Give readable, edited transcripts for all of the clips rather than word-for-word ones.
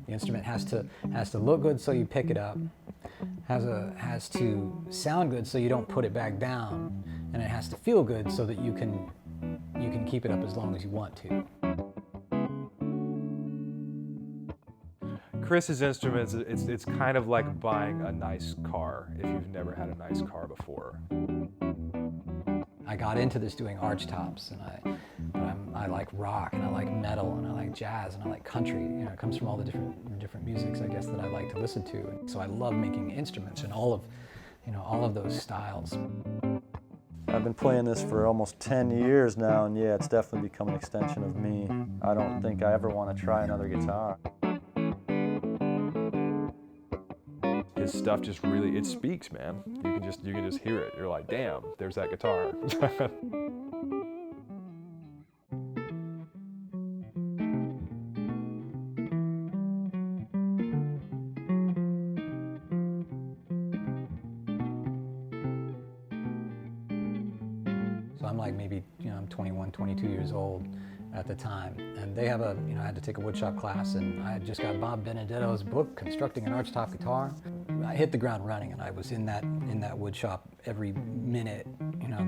The instrument has to look good so you pick it up, has to sound good so you don't put it back down, and it has to feel good so that you can keep it up as long as you want to. Chris's instruments, it's kind of like buying a nice car if you've never had a nice car before. I got into this doing arch tops, and I like rock, and I like metal, and I like jazz, and I like country. You know, it comes from all the different musics, I guess, that I like to listen to. And so I love making instruments in all of those styles. I've been playing this for almost 10 years now, and yeah, it's definitely become an extension of me. I don't think I ever want to try another guitar. His stuff just really, it speaks, man. You can just hear it. You're like, damn, there's that guitar. So I'm like maybe, I'm 21, 22 years old at the time, and they have I had to take a woodshop class, and I had just got Bob Benedetto's book, Constructing an Archtop Guitar. I hit the ground running, and I was in that woodshop every minute,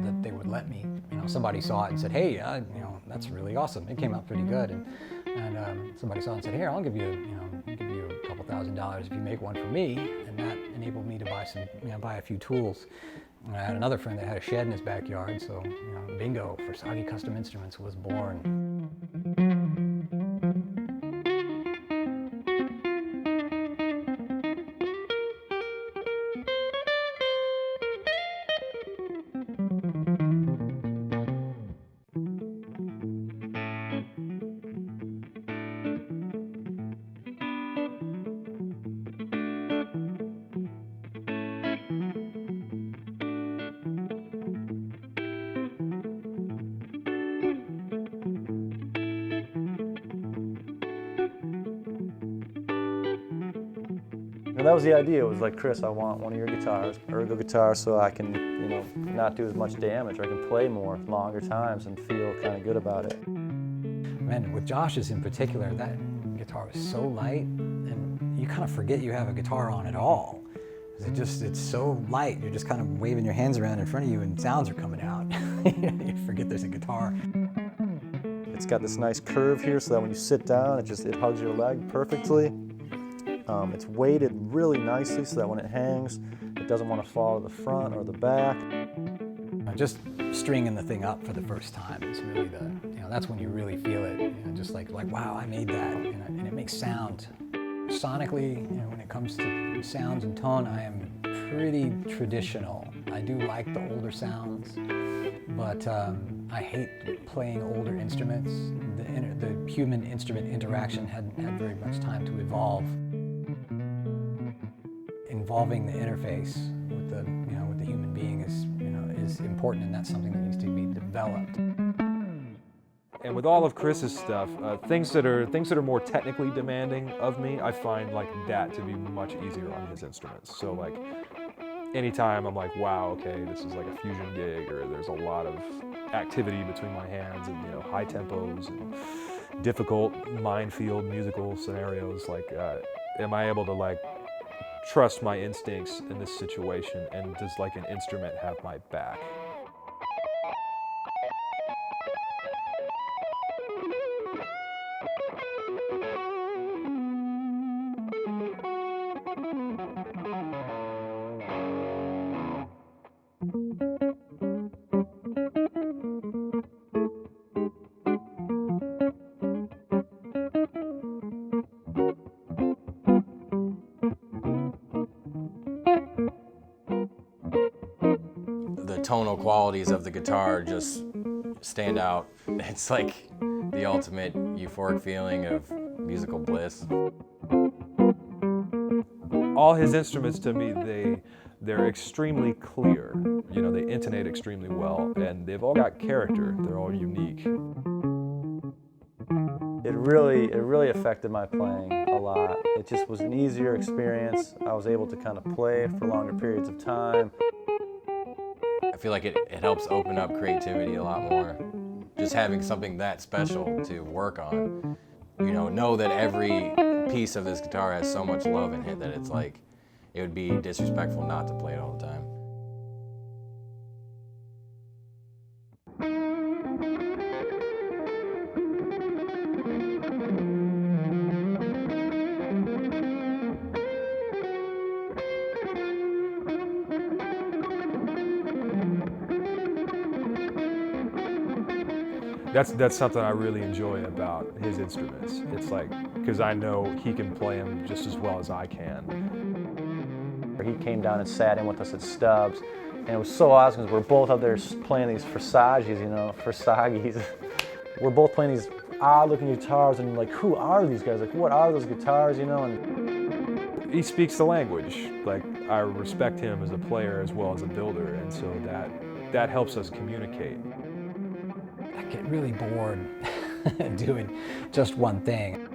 that they would let me. Somebody saw it and said, hey, that's really awesome. It came out pretty good, and somebody saw it and said, here, I'll give you, a couple $1,000 if you make one for me, and that enabled me to buy a few tools. And I had another friend that had a shed in his backyard, so bingo, Forsage Custom Instruments was born. And that was the idea. It was like, Chris, I want one of your guitars, ergo guitar, so I can, not do as much damage, or I can play more, longer times, and feel kind of good about it. Man, with Josh's in particular, that guitar was so light, and you kind of forget you have a guitar on at all. It's so light, you're just kind of waving your hands around in front of you and sounds are coming out. You forget there's a guitar. It's got this nice curve here so that when you sit down, it hugs your leg perfectly. It's weighted really nicely so that when it hangs, it doesn't want to fall to the front or the back. Just stringing the thing up for the first time is really that's when you really feel it. Just like wow, I made that, and it makes sound. Sonically, when it comes to sounds and tone, I am pretty traditional. I do like the older sounds, but I hate playing older instruments. The human-instrument interaction hadn't had very much time to evolve. Involving the interface with the human being is important, and that's something that needs to be developed. And with all of Chris's stuff, things that are more technically demanding of me, I find like that to be much easier on his instruments. So like anytime I'm like, wow, okay, this is like a fusion gig, or there's a lot of activity between my hands, and high tempos and difficult minefield musical scenarios, like am I able to like trust my instincts in this situation, and does like an instrument have my back? The tonal qualities of the guitar just stand out. It's like the ultimate euphoric feeling of musical bliss. All his instruments, to me, they're extremely clear. They intonate extremely well, and they've all got character. They're all unique. It really affected my playing a lot. It just was an easier experience. I was able to kind of play for longer periods of time. I feel like it helps open up creativity a lot more. just having something that special to work on. You know that every piece of this guitar has so much love in it that it's like, it would be disrespectful not to play it all the time. That's something I really enjoy about his instruments. It's like, because I know he can play them just as well as I can. He came down and sat in with us at Stubbs, and it was so awesome because we're both up there playing these Forshages, Forshages. We're both playing these odd-looking guitars, and like, who are these guys? Like, what are those guitars, And He speaks the language. Like, I respect him as a player as well as a builder, and so that helps us communicate. I get really bored doing just one thing.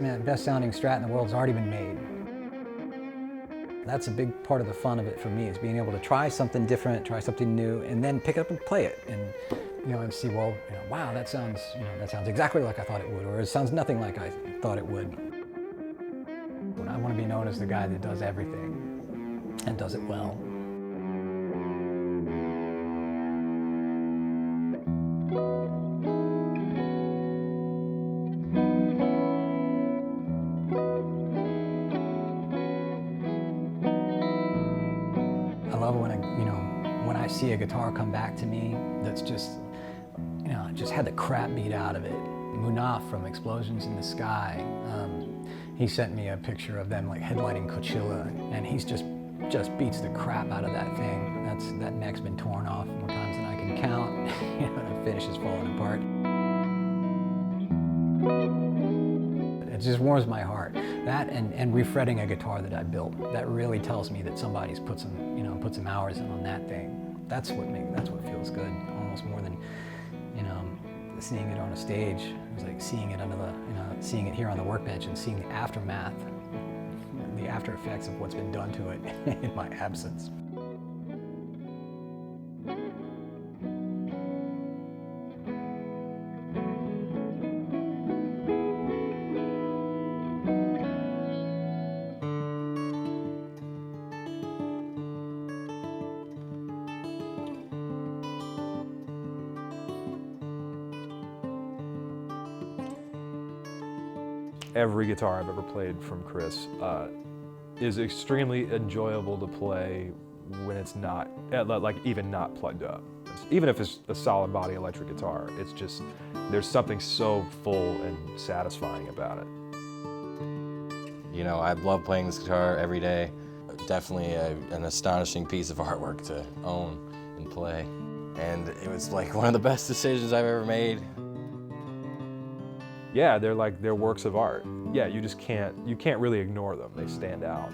Man, the best sounding Strat in the world's already been made. That's a big part of the fun of it for me, is being able to try something different, try something new, and then pick it up and play it, and and see, well, wow, that sounds exactly like I thought it would, or it sounds nothing like I thought it would. But I want to be known as the guy that does everything and does it well. I love when I see a guitar come back to me that's just, just had the crap beat out of it. Munaf from Explosions in the Sky, he sent me a picture of them like headlining Coachella, and he's just beats the crap out of that thing. That neck's been torn off more times than I can count. The finish is falling apart. It just warms my heart. That and refretting a guitar that I built, that really tells me that somebody's put some hours in on that thing. That's what feels good, almost more than seeing it on a stage. It was like seeing it seeing it here on the workbench and seeing the aftermath, the after effects of what's been done to it in my absence. Every guitar I've ever played from Chris is extremely enjoyable to play when it's not, even not plugged up. Even if it's a solid body electric guitar, it's just, there's something so full and satisfying about it. I love playing this guitar every day. Definitely an astonishing piece of artwork to own and play. And it was like one of the best decisions I've ever made. Yeah, they're works of art. Yeah, you can't really ignore them. They stand out.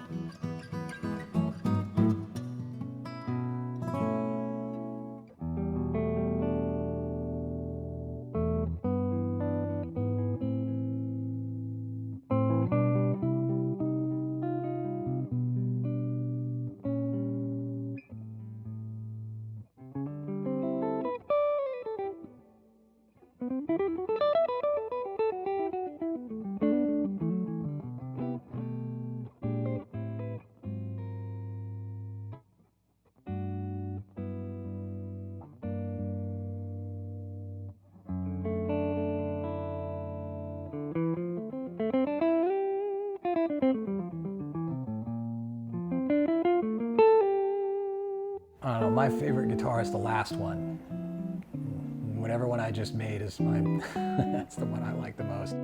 I don't know, my favorite guitar is the last one. Whatever one I just made is that's the one I like the most.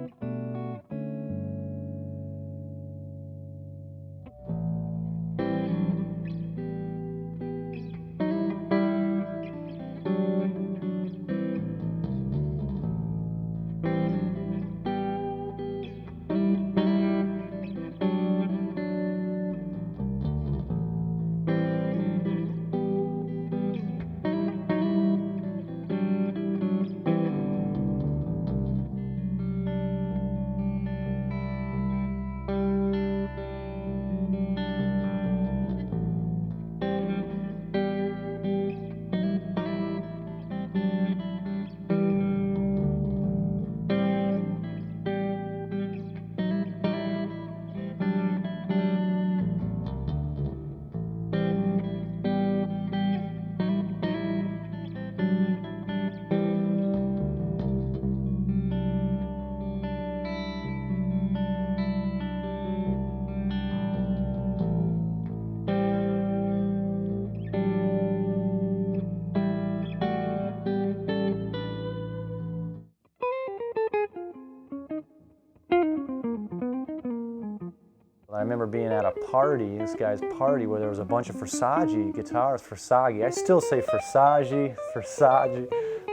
remember being at a party, this guy's party, where there was a bunch of Forshage guitars. Forshage. I still say Forshage,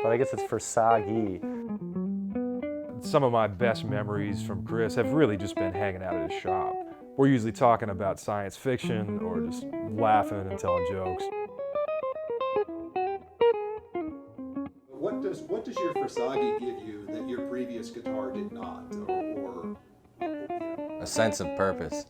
but I guess it's Forshage. Some of my best memories from Chris have really just been hanging out at his shop. We're usually talking about science fiction or just laughing and telling jokes. What does your Forshage give you that your previous guitar did not, or A sense of purpose.